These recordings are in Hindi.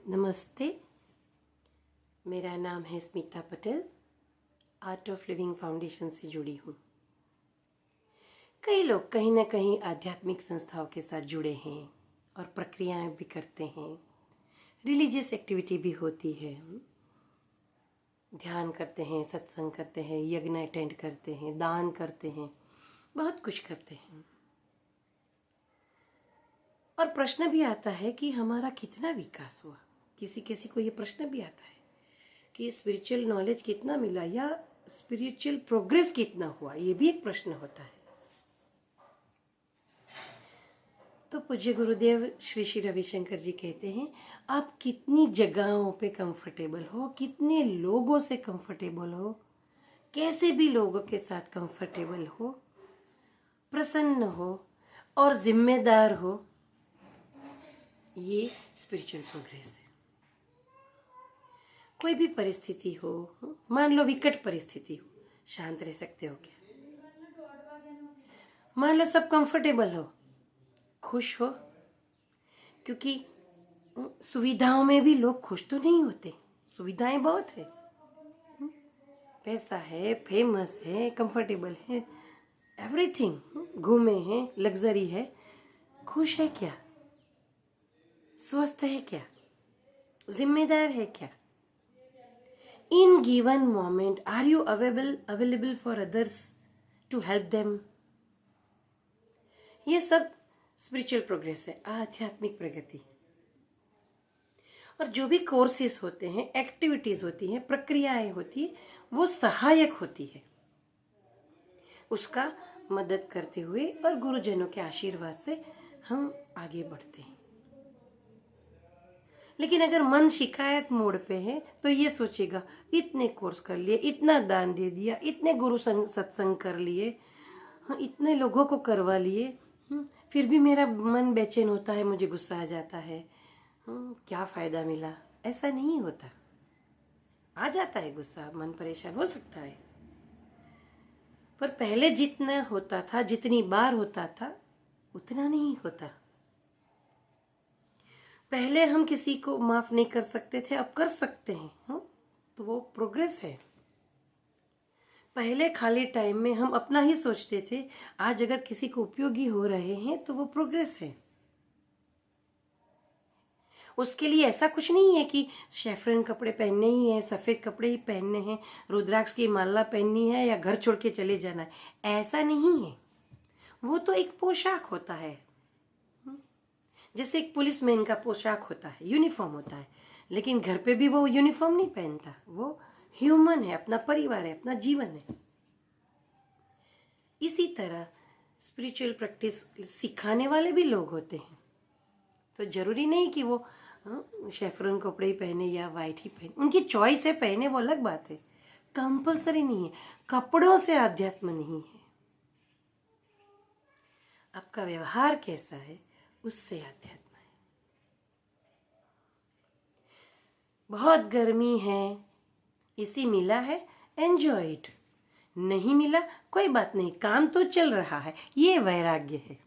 नमस्ते, मेरा नाम है Smita Patel. Art of living foundation से जुड़ी हूँ। कई लोग कहीं ना कहीं आध्यात्मिक संस्थाओं के साथ जुड़े हैं और प्रक्रियाएं भी करते हैं। रिलीजियस एक्टिविटी भी होती है, ध्यान करते हैं, सत्संग करते हैं, यज्ञ अटेंड करते हैं, दान करते हैं, बहुत कुछ करते हैं। और प्रश्न भी आता है कि हमारा कितना विकास हुआ। किसी किसी को ये प्रश्न भी आता है कि स्पिरिचुअल नॉलेज कितना मिला या स्पिरिचुअल प्रोग्रेस कितना हुआ। ये भी एक प्रश्न होता है। तो पूज्य गुरुदेव श्री श्री रविशंकर जी कहते हैं, आप कितनी जगहों पे कंफर्टेबल हो, कितने लोगों से कंफर्टेबल हो, कैसे भी लोगों के साथ कंफर्टेबल हो, प्रसन्न हो और जिम्मेदार हो, ये स्पिरिचुअल प्रोग्रेस है। कोई भी परिस्थिति हो, मान लो विकट परिस्थिति हो, शांत रह सकते हो क्या? मान लो सब कंफर्टेबल हो, खुश हो, क्योंकि सुविधाओं में भी लोग खुश तो नहीं होते। सुविधाएं बहुत है, पैसा है, फेमस है, कंफर्टेबल है, एवरीथिंग, घूमे हैं, लग्जरी है। खुश है क्या? स्वस्थ है क्या? जिम्मेदार है क्या? In given moment, are you available for others to help them? ये सब स्पिरिचुअल प्रोग्रेस है, आध्यात्मिक प्रगति। और जो भी कोर्सेस होते हैं, एक्टिविटीज होती हैं, प्रक्रियाएं होती है, वो सहायक होती है उसका मदद करते हुए, और गुरुजनों के आशीर्वाद से हम आगे बढ़ते हैं। लेकिन अगर मन शिकायत मोड पे है तो ये सोचेगा, इतने कोर्स कर लिए, इतना दान दे दिया, इतने गुरु सत्संग कर लिए, इतने लोगों को करवा लिए, फिर भी मेरा मन बेचैन होता है, मुझे गुस्सा आ जाता है, क्या फ़ायदा मिला? ऐसा नहीं होता। आ जाता है गुस्सा, मन परेशान हो सकता है, पर पहले जितना होता था, जितनी बार होता था, उतना नहीं होता। पहले हम किसी को माफ नहीं कर सकते थे, अब कर सकते हैं, तो वो प्रोग्रेस है। पहले खाली टाइम में हम अपना ही सोचते थे, आज अगर किसी को उपयोगी हो रहे हैं तो वो प्रोग्रेस है। उसके लिए ऐसा कुछ नहीं है कि शेफरन कपड़े पहनने ही है, सफ़ेद कपड़े ही पहनने हैं, रुद्राक्ष की माला पहननी है या घर छोड़ के चले जाना है, ऐसा नहीं है। वो तो एक पोशाक होता है, जैसे एक पुलिसमैन का पोशाक होता है, यूनिफॉर्म होता है। लेकिन घर पे भी वो यूनिफॉर्म नहीं पहनता, वो ह्यूमन है, अपना परिवार है, अपना जीवन है। इसी तरह स्पिरिचुअल प्रैक्टिस सिखाने वाले भी लोग होते हैं। तो जरूरी नहीं कि वो शेफरन कपड़े ही पहने या वाइट ही पहने, उनकी चॉइस है, पहने, वो अलग बात है। कंपल्सरी नहीं है। कपड़ों से आध्यात्म नहीं है, आपका व्यवहार कैसा है उससे अध्यात्म है। बहुत गर्मी है, एसी मिला है, एंजॉय इट। नहीं मिला, कोई बात नहीं, काम तो चल रहा है, ये वैराग्य है।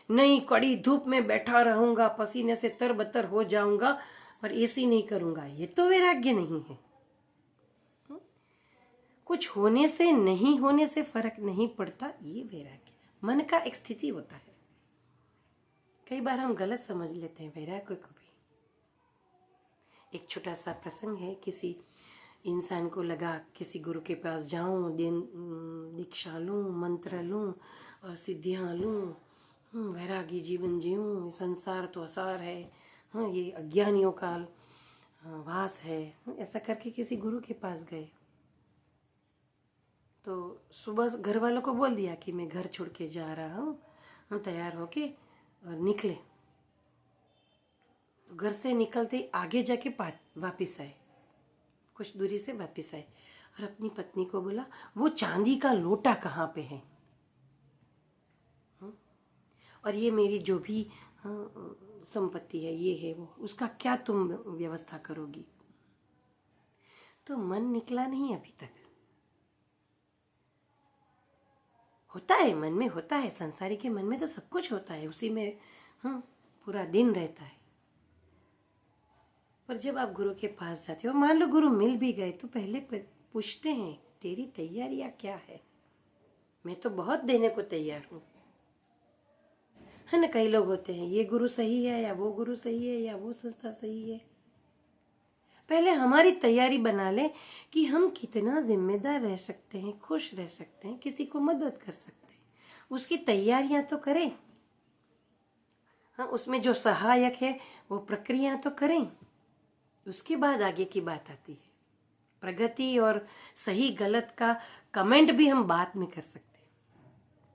नहीं, कड़ी धूप में बैठा रहूंगा, पसीने से तरबतर हो जाऊंगा, पर एसी नहीं करूंगा, ये तो वैराग्य नहीं है। कुछ होने से नहीं होने से फर्क नहीं पड़ता, ये वैराग्य मन का एक स्थिति होता है। कई बार हम गलत समझ लेते हैं वैराग्य को भी। एक छोटा सा प्रसंग है, किसी इंसान को लगा किसी गुरु के पास जाऊं, दीक्षा लूं, मंत्र लूं और सिद्धियां लूं, वैरागी जीवन जीऊं, संसार तो असार है, ये अज्ञानियों का वास है, ऐसा करके किसी गुरु के पास गए। तो सुबह घर वालों को बोल दिया कि मैं घर छोड़ के जा रहा हूँ, हम तैयार होके और निकले। तो घर से निकलते आगे जाके वापिस आए, कुछ दूरी से वापिस आए और अपनी पत्नी को बोला, वो चांदी का लोटा कहाँ पे है, और ये मेरी जो भी संपत्ति है, ये है वो, उसका क्या तुम व्यवस्था करोगी? तो मन निकला नहीं अभी तक। होता है, मन में होता है, संसारी के मन में तो सब कुछ होता है, उसी में पूरा दिन रहता है। पर जब आप गुरु के पास जाते हो, मान लो गुरु मिल भी गए, तो पहले पूछते हैं तेरी तैयारियां क्या है। मैं तो बहुत देने को तैयार हूं, है ना। कई लोग होते हैं, ये गुरु सही है या वो गुरु सही है या वो संस्था सही है। पहले हमारी तैयारी बना ले कि हम कितना जिम्मेदार रह सकते हैं, खुश रह सकते हैं, किसी को मदद कर सकते हैं, उसकी तैयारियां तो करें। हाँ, उसमें जो सहायक है वो प्रक्रिया तो करें, उसके बाद आगे की बात आती है। प्रगति और सही गलत का कमेंट भी हम बाद में कर सकते हैं,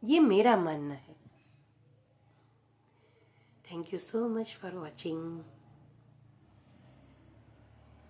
ये मेरा मानना है। Thank you so much for watching.